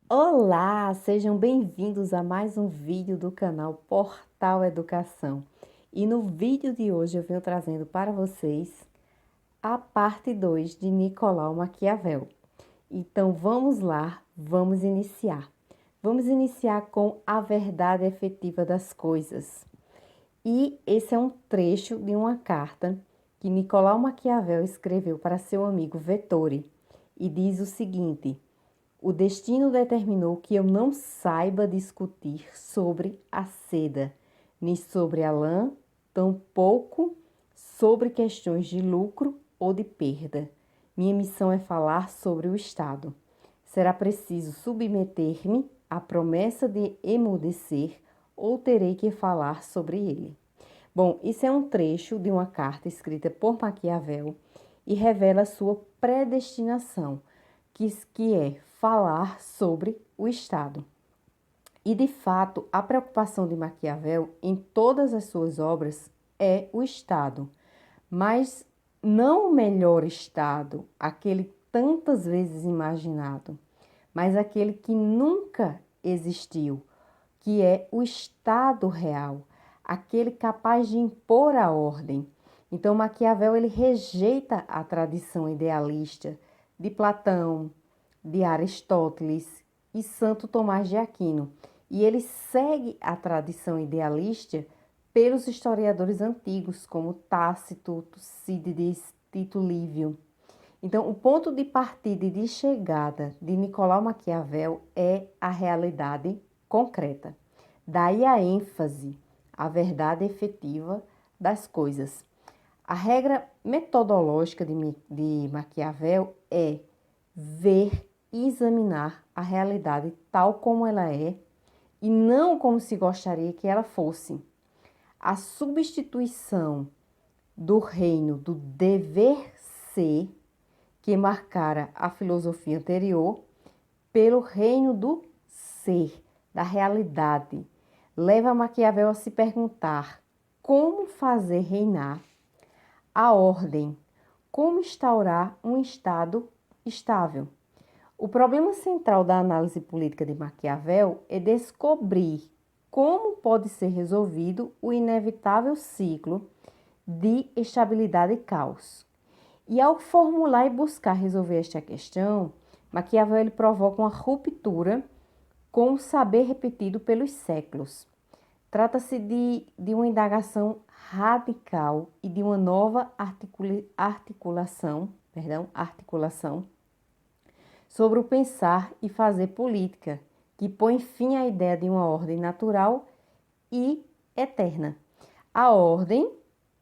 Olá, sejam bem-vindos a mais um vídeo do canal Portal Educação. E no vídeo de hoje eu venho trazendo para vocês a parte 2 de Nicolau Maquiavel. Então vamos lá, vamos iniciar. Vamos iniciar com a verdade efetiva das coisas. E esse é um trecho de uma carta que Nicolau Maquiavel escreveu para seu amigo Vettore e diz o seguinte: o destino determinou que eu não saiba discutir sobre a seda, nem sobre a lã, tampouco sobre questões de lucro ou de perda. Minha missão é falar sobre o Estado. Será preciso submeter-me à promessa de emudecer ou terei que falar sobre ele. Bom, isso é um trecho de uma carta escrita por Maquiavel e revela sua predestinação, que é falar sobre o Estado. E, de fato, a preocupação de Maquiavel em todas as suas obras é o Estado, mas não o melhor Estado, aquele tantas vezes imaginado, mas aquele que nunca existiu, que é o Estado real, aquele capaz de impor a ordem. Então, Maquiavel ele rejeita a tradição idealista de Platão, de Aristóteles e Santo Tomás de Aquino, e ele segue a tradição idealista pelos historiadores antigos, como Tácito, Tucídides, Tito Livio. Então, o ponto de partida e de chegada de Nicolau Maquiavel é a realidade concreta. Daí a ênfase, a verdade efetiva das coisas. A regra metodológica de Maquiavel é ver e examinar a realidade tal como ela é e não como se gostaria que ela fosse. A substituição do reino do dever ser, que marcara a filosofia anterior, pelo reino do ser, da realidade, leva Maquiavel a se perguntar como fazer reinar a ordem, como instaurar um Estado estável. O problema central da análise política de Maquiavel é descobrir como pode ser resolvido o inevitável ciclo de estabilidade e caos. E ao formular e buscar resolver esta questão, Maquiavel ele provoca uma ruptura com o saber repetido pelos séculos. Trata-se de uma indagação radical e de uma nova articulação sobre o pensar e fazer política, que põe fim à ideia de uma ordem natural e eterna. A ordem,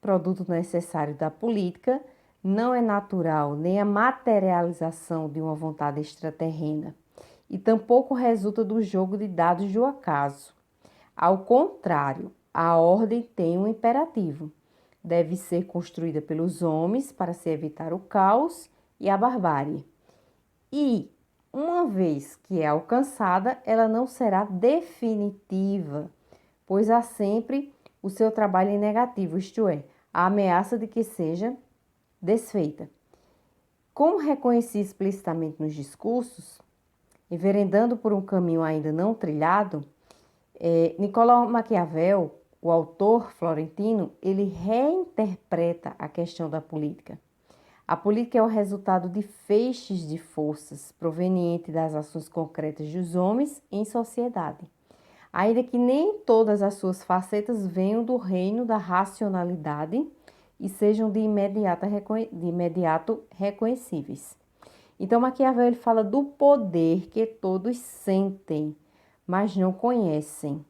produto necessário da política, não é natural nem a materialização de uma vontade extraterrena, e tampouco resulta do jogo de dados do acaso. Ao contrário, a ordem tem um imperativo. Deve ser construída pelos homens para se evitar o caos e a barbárie. E, uma vez que é alcançada, ela não será definitiva, pois há sempre o seu trabalho em negativo, isto é, a ameaça de que seja desfeita. Como reconheci explicitamente nos discursos, enveredando por um caminho ainda não trilhado, Nicolau Maquiavel, o autor florentino, ele reinterpreta a questão da política. A política é o resultado de feixes de forças provenientes das ações concretas dos homens em sociedade, ainda que nem todas as suas facetas venham do reino da racionalidade e sejam de imediato reconhecíveis. Então, Maquiavel ele fala do poder que todos sentem, mas não conhecem.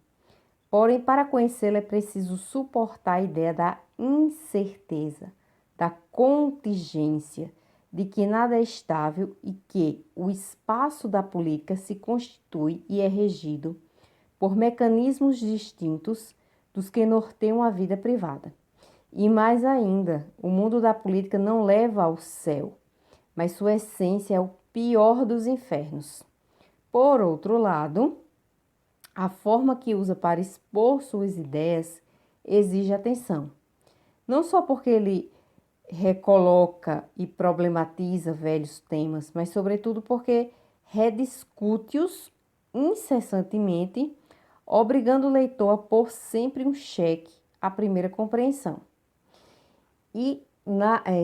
Porém, para conhecê-lo é preciso suportar a ideia da incerteza, da contingência, de que nada é estável e que o espaço da política se constitui e é regido por mecanismos distintos dos que norteiam a vida privada. E mais ainda, o mundo da política não leva ao céu, mas sua essência é o pior dos infernos. Por outro lado, a forma que usa para expor suas ideias exige atenção. Não só porque ele recoloca e problematiza velhos temas, mas sobretudo porque rediscute-os incessantemente, obrigando o leitor a pôr sempre um cheque à primeira compreensão. E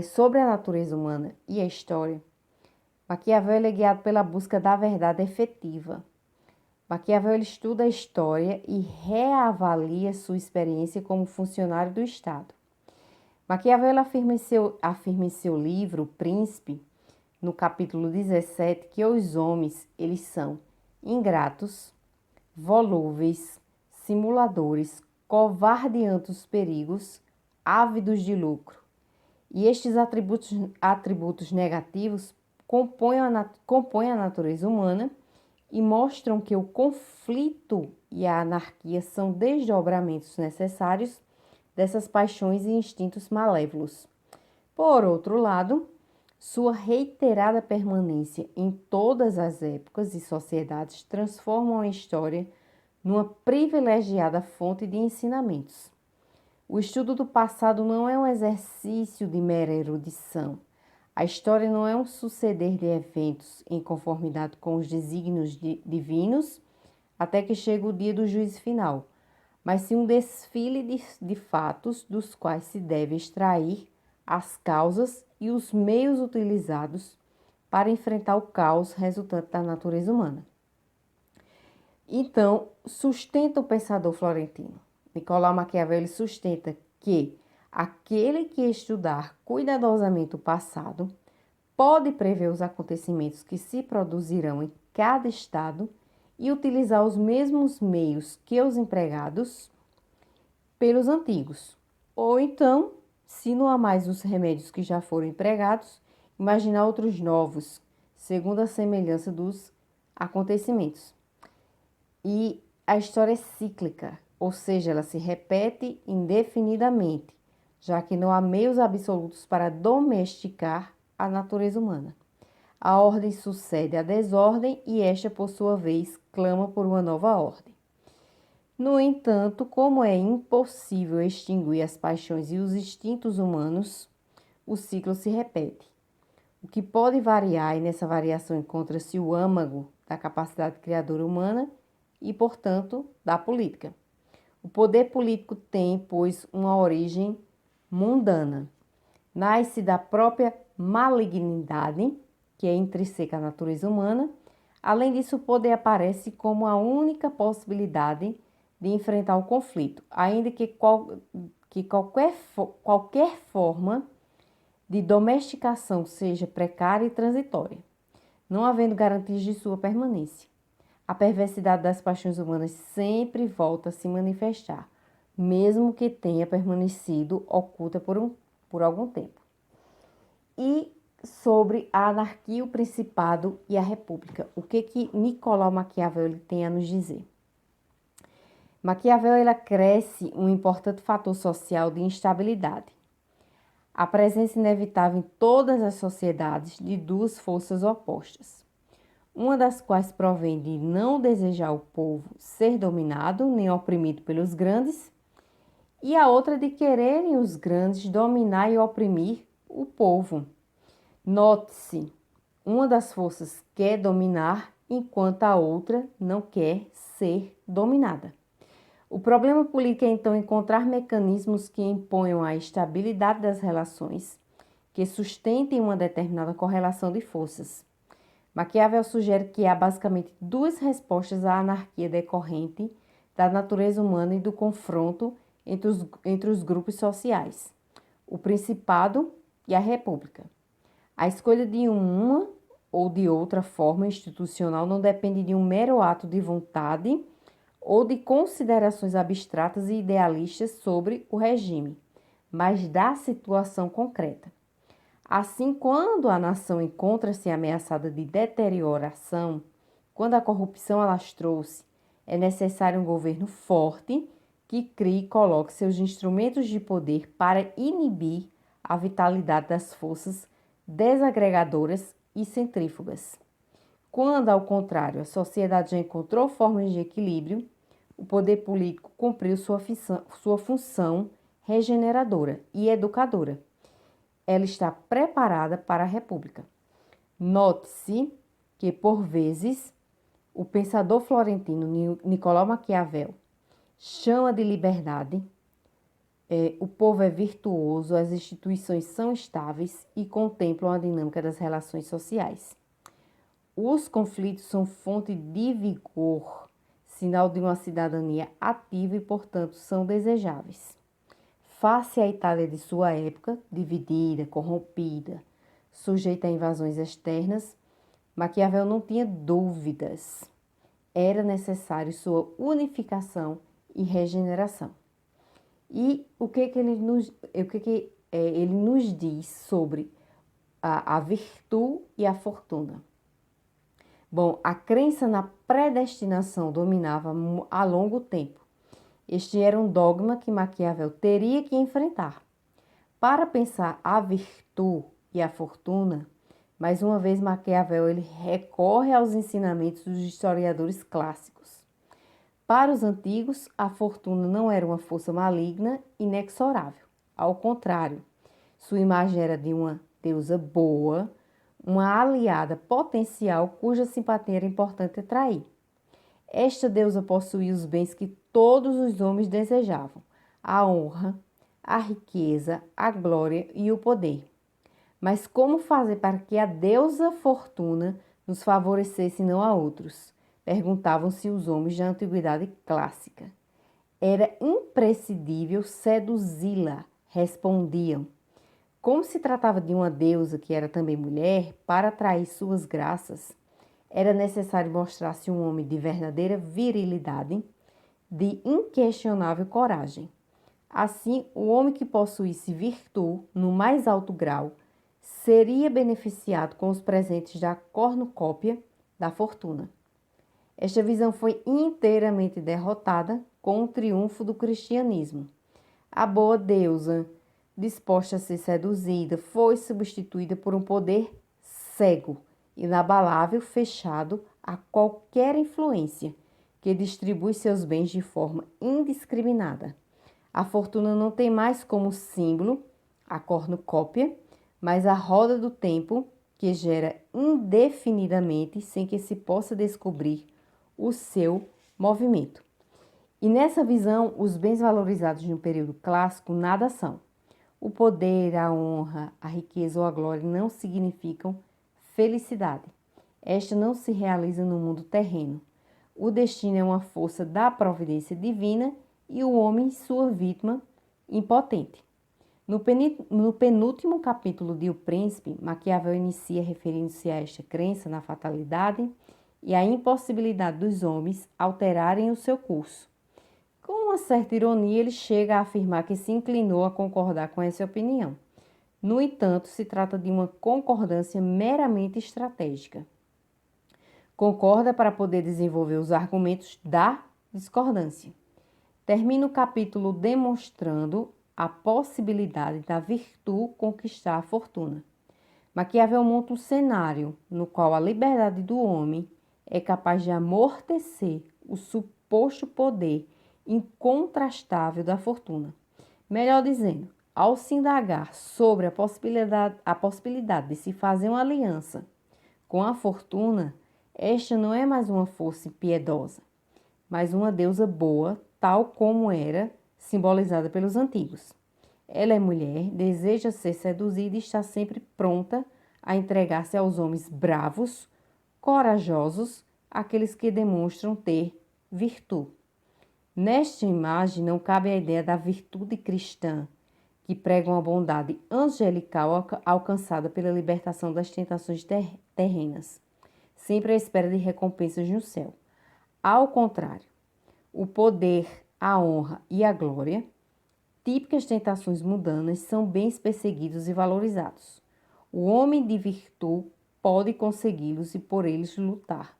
sobre a natureza humana e a história, Maquiavel é guiado pela busca da verdade efetiva. Maquiavel estuda a história e reavalia sua experiência como funcionário do Estado. Maquiavel afirma em seu livro, O Príncipe, no capítulo 17, que os homens, eles são ingratos, volúveis, simuladores, covardeando os perigos, ávidos de lucro. E estes atributos negativos compõem a natureza humana e mostram que o conflito e a anarquia são desdobramentos necessários dessas paixões e instintos malévolos. Por outro lado, sua reiterada permanência em todas as épocas e sociedades transformam a história numa privilegiada fonte de ensinamentos. O estudo do passado não é um exercício de mera erudição. A história não é um suceder de eventos em conformidade com os desígnios divinos até que chegue o dia do juízo final, mas sim um desfile de fatos dos quais se deve extrair as causas e os meios utilizados para enfrentar o caos resultante da natureza humana. Então, sustenta o pensador florentino. Nicolau Maquiavel sustenta que aquele que estudar cuidadosamente o passado pode prever os acontecimentos que se produzirão em cada estado e utilizar os mesmos meios que os empregados pelos antigos. Ou então, se não há mais os remédios que já foram empregados, imaginar outros novos, segundo a semelhança dos acontecimentos. E a história é cíclica, ou seja, ela se repete indefinidamente, já que não há meios absolutos para domesticar a natureza humana. A ordem sucede à desordem e esta, por sua vez, clama por uma nova ordem. No entanto, como é impossível extinguir as paixões e os instintos humanos, o ciclo se repete. O que pode variar, e nessa variação encontra-se o âmago da capacidade criadora humana e, portanto, da política. O poder político tem, pois, uma origem mundana. Nasce da própria malignidade, que é intrínseca à natureza humana. Além disso, o poder aparece como a única possibilidade de enfrentar o conflito, ainda que qualquer forma de domesticação seja precária e transitória, não havendo garantias de sua permanência. A perversidade das paixões humanas sempre volta a se manifestar, mesmo que tenha permanecido oculta por algum tempo. E sobre a anarquia, o principado e a república, o que Nicolau Maquiavel tem a nos dizer? Maquiavel acresce um importante fator social de instabilidade. A presença inevitável em todas as sociedades de duas forças opostas, uma das quais provém de não desejar o povo ser dominado nem oprimido pelos grandes, e a outra de quererem os grandes dominar e oprimir o povo. Note-se, uma das forças quer dominar, enquanto a outra não quer ser dominada. O problema político é, então, encontrar mecanismos que imponham a estabilidade das relações, que sustentem uma determinada correlação de forças. Maquiavel sugere que há basicamente duas respostas à anarquia decorrente da natureza humana e do confronto entre os grupos sociais: o principado e a república. A escolha de uma ou de outra forma institucional não depende de um mero ato de vontade ou de considerações abstratas e idealistas sobre o regime, mas da situação concreta. Assim, quando a nação encontra-se ameaçada de deterioração, quando a corrupção alastrou-se, é necessário um governo forte que crie e coloque seus instrumentos de poder para inibir a vitalidade das forças desagregadoras e centrífugas. Quando, ao contrário, a sociedade já encontrou formas de equilíbrio, o poder político cumpriu sua função regeneradora e educadora. Ela está preparada para a república. Note-se que, por vezes, o pensador florentino Nicolau Maquiavel chama de liberdade. O povo é virtuoso, as instituições são estáveis e contemplam a dinâmica das relações sociais. Os conflitos são fonte de vigor, sinal de uma cidadania ativa e, portanto, são desejáveis. Face à Itália de sua época, dividida, corrompida, sujeita a invasões externas, Maquiavel não tinha dúvidas. Era necessário sua unificação e regeneração. E ele nos diz sobre a virtude e a fortuna? Bom, a crença na predestinação dominava há longo tempo. Este era um dogma que Maquiavel teria que enfrentar. Para pensar a virtude e a fortuna, mais uma vez Maquiavel ele recorre aos ensinamentos dos historiadores clássicos. Para os antigos, a fortuna não era uma força maligna e inexorável. Ao contrário, sua imagem era de uma deusa boa, uma aliada potencial cuja simpatia era importante atrair. Esta deusa possuía os bens que todos os homens desejavam: a honra, a riqueza, a glória e o poder. Mas como fazer para que a deusa Fortuna nos favorecesse e não a outros? Perguntavam-se os homens da antiguidade clássica. Era imprescindível seduzi-la, respondiam. Como se tratava de uma deusa que era também mulher, para atrair suas graças, era necessário mostrar-se um homem de verdadeira virilidade, de inquestionável coragem. Assim, o homem que possuísse virtude no mais alto grau seria beneficiado com os presentes da cornucópia da fortuna. Esta visão foi inteiramente derrotada com o triunfo do cristianismo. A boa deusa, disposta a ser seduzida, foi substituída por um poder cego, inabalável, fechado a qualquer influência, que distribui seus bens de forma indiscriminada. A fortuna não tem mais como símbolo a cornucópia, mas a roda do tempo que gera indefinidamente sem que se possa descobrir o seu movimento. E nessa visão, os bens valorizados no período clássico nada são. O poder, a honra, a riqueza ou a glória não significam felicidade. Esta não se realiza no mundo terreno. O destino é uma força da providência divina e o homem sua vítima impotente. No penúltimo capítulo de O Príncipe, Maquiavel inicia referindo-se a esta crença na fatalidade e a impossibilidade dos homens alterarem o seu curso. Com uma certa ironia, ele chega a afirmar que se inclinou a concordar com essa opinião. No entanto, se trata de uma concordância meramente estratégica. Concorda para poder desenvolver os argumentos da discordância. Termina o capítulo demonstrando a possibilidade da virtude conquistar a fortuna. Maquiavel monta um cenário no qual a liberdade do homem é capaz de amortecer o suposto poder incontrastável da fortuna. Melhor dizendo, ao se indagar sobre a possibilidade de se fazer uma aliança com a fortuna, esta não é mais uma força impiedosa, mas uma deusa boa, tal como era simbolizada pelos antigos. Ela é mulher, deseja ser seduzida e está sempre pronta a entregar-se aos homens bravos, corajosos, aqueles que demonstram ter virtude. Nesta imagem não cabe a ideia da virtude cristã, que prega uma bondade angelical alcançada pela libertação das tentações terrenas, sempre à espera de recompensas no céu. Ao contrário, o poder, a honra e a glória, típicas tentações mundanas, são bens perseguidos e valorizados. O homem de virtude pode consegui-los e por eles lutar.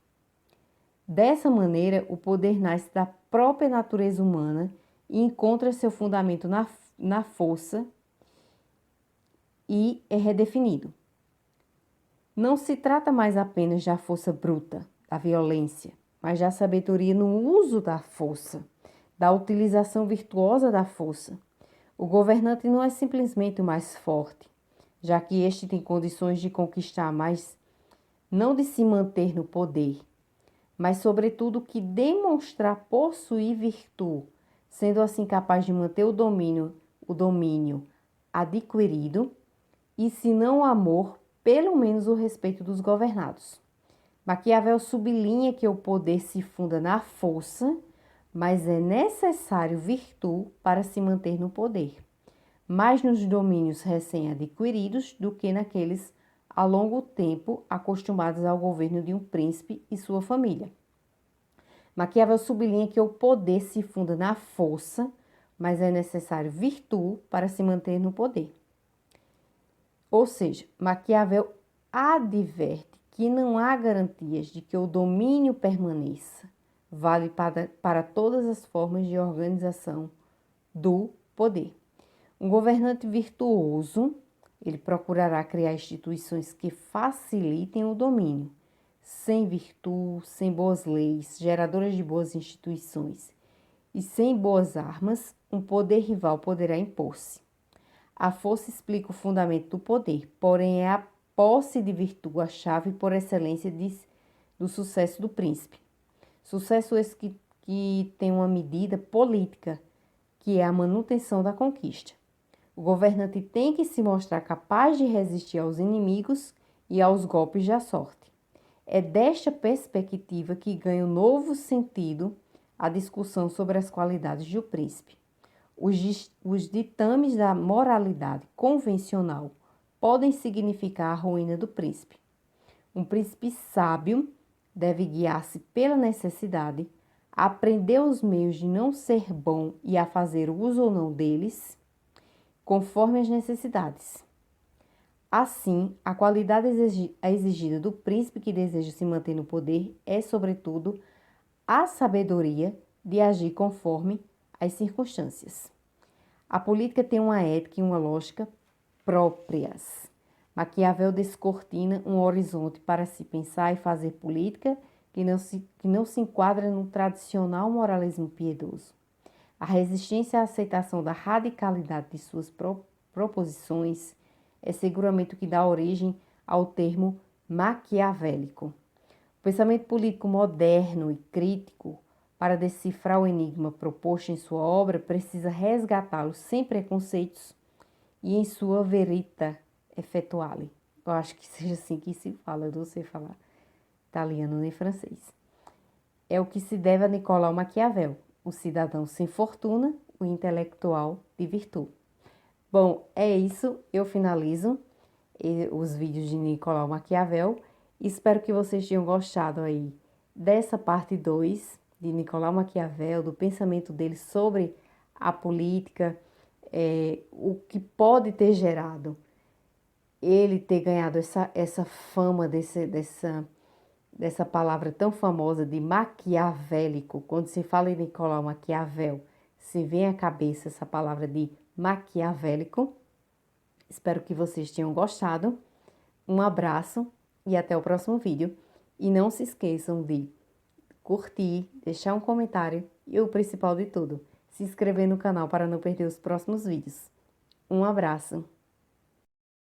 Dessa maneira, o poder nasce da própria natureza humana e encontra seu fundamento na força e é redefinido. Não se trata mais apenas da força bruta, da violência, mas da sabedoria no uso da força, da utilização virtuosa da força. O governante não é simplesmente o mais forte, já que este tem condições de conquistar, mas não de se manter no poder. mas sobretudo que demonstrar possuir virtude, sendo assim capaz de manter o domínio adquirido, e se não o amor, pelo menos o respeito dos governados. Maquiavel sublinha que o poder se funda na força, mas é necessário virtude para se manter no poder, mais nos domínios recém-adquiridos do que naqueles a longo tempo acostumados ao governo de um príncipe e sua família. Maquiavel sublinha que o poder se funda na força, mas é necessário virtude para se manter no poder. Ou seja, Maquiavel adverte que não há garantias de que o domínio permaneça. Vale para todas as formas de organização do poder. Um governante virtuoso, ele procurará criar instituições que facilitem o domínio. Sem virtude, sem boas leis, geradoras de boas instituições e sem boas armas, um poder rival poderá impor-se. A força explica o fundamento do poder, porém é a posse de virtude a chave por excelência do sucesso do príncipe. Sucesso esse que tem uma medida política, que é a manutenção da conquista. O governante tem que se mostrar capaz de resistir aos inimigos e aos golpes da sorte. É desta perspectiva que ganha um novo sentido a discussão sobre as qualidades do príncipe. Os ditames da moralidade convencional podem significar a ruína do príncipe. Um príncipe sábio deve guiar-se pela necessidade, aprender os meios de não ser bom e a fazer uso ou não deles, conforme as necessidades. Assim, a qualidade exigida do príncipe que deseja se manter no poder é, sobretudo, a sabedoria de agir conforme as circunstâncias. A política tem uma ética e uma lógica próprias. Maquiavel descortina um horizonte para se pensar e fazer política que não se enquadra no tradicional moralismo piedoso. A resistência à aceitação da radicalidade de suas proposições é seguramente o que dá origem ao termo maquiavélico. O pensamento político moderno e crítico, para decifrar o enigma proposto em sua obra, precisa resgatá-lo sem preconceitos e em sua verita effettuale. Eu acho que seja assim que se fala, eu não sei falar italiano nem francês. É o que se deve a Nicolau Maquiavel, o cidadão sem fortuna, o intelectual de virtude. Bom, é isso, eu finalizo os vídeos de Nicolau Maquiavel. Espero que vocês tenham gostado aí dessa parte 2 de Nicolau Maquiavel, do pensamento dele sobre a política, o que pode ter gerado ele ter ganhado essa fama dessa palavra tão famosa de maquiavélico. Quando se fala em Nicolau Maquiavel, se vem à cabeça essa palavra de maquiavélico. Espero que vocês tenham gostado. Um abraço e até o próximo vídeo. E não se esqueçam de curtir, deixar um comentário e o principal de tudo, se inscrever no canal para não perder os próximos vídeos. Um abraço!